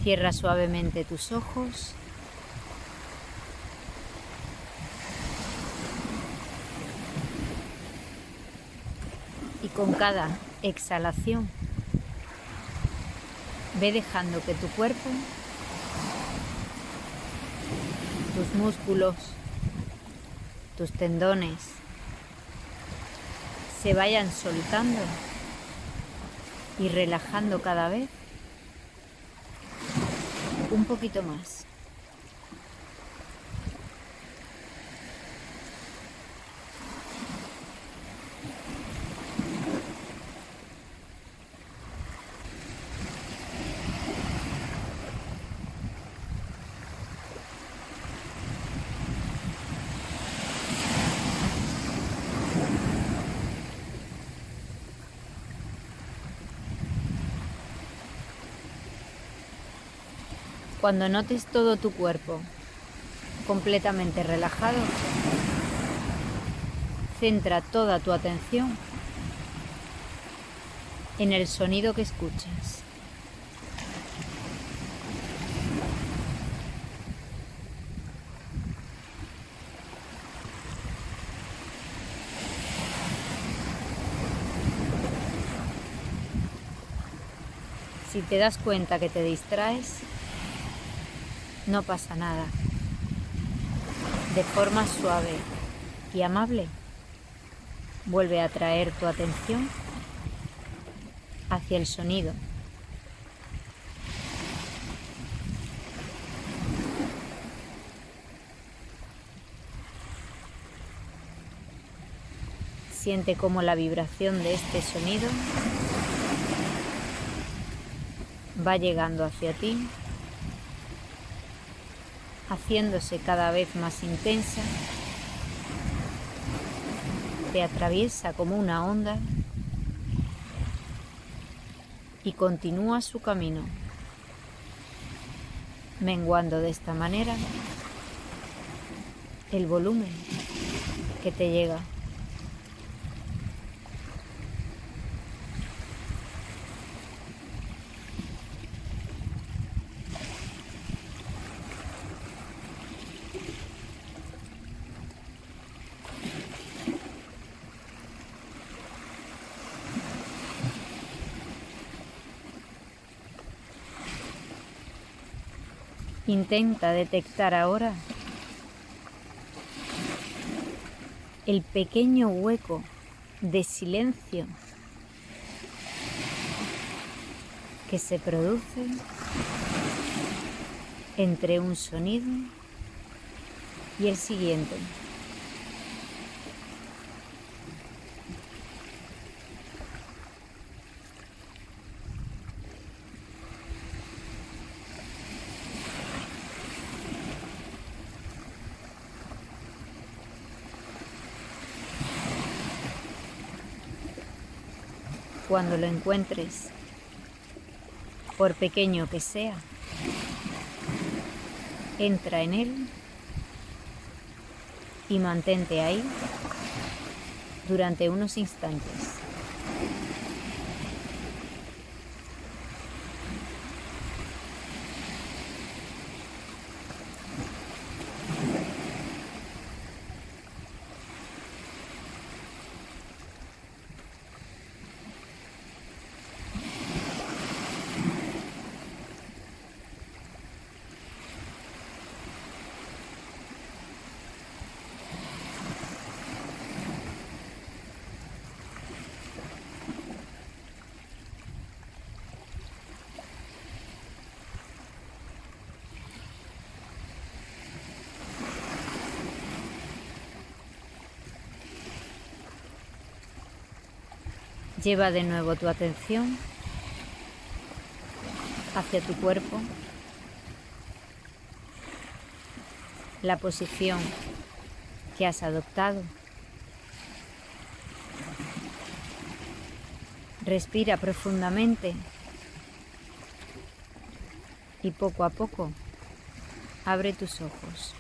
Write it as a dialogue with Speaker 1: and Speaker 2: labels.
Speaker 1: Cierra suavemente tus ojos y con cada exhalación ve dejando que tu cuerpo, tus músculos, tus tendones se vayan soltando y relajando cada vez un poquito más. Cuando notes todo tu cuerpo completamente relajado, centra toda tu atención en el sonido que escuchas. Si te das cuenta que te distraes, no pasa nada. De forma suave y amable, vuelve a traer tu atención hacia el sonido. Siente cómo la vibración de este sonido va llegando hacia ti, haciéndose cada vez más intensa, te atraviesa como una onda y continúa su camino, menguando de esta manera el volumen que te llega. Intenta detectar ahora el pequeño hueco de silencio que se produce entre un sonido y el siguiente. Cuando lo encuentres, por pequeño que sea, entra en él y mantente ahí durante unos instantes. Lleva de nuevo tu atención hacia tu cuerpo, la posición que has adoptado. Respira profundamente y poco a poco abre tus ojos.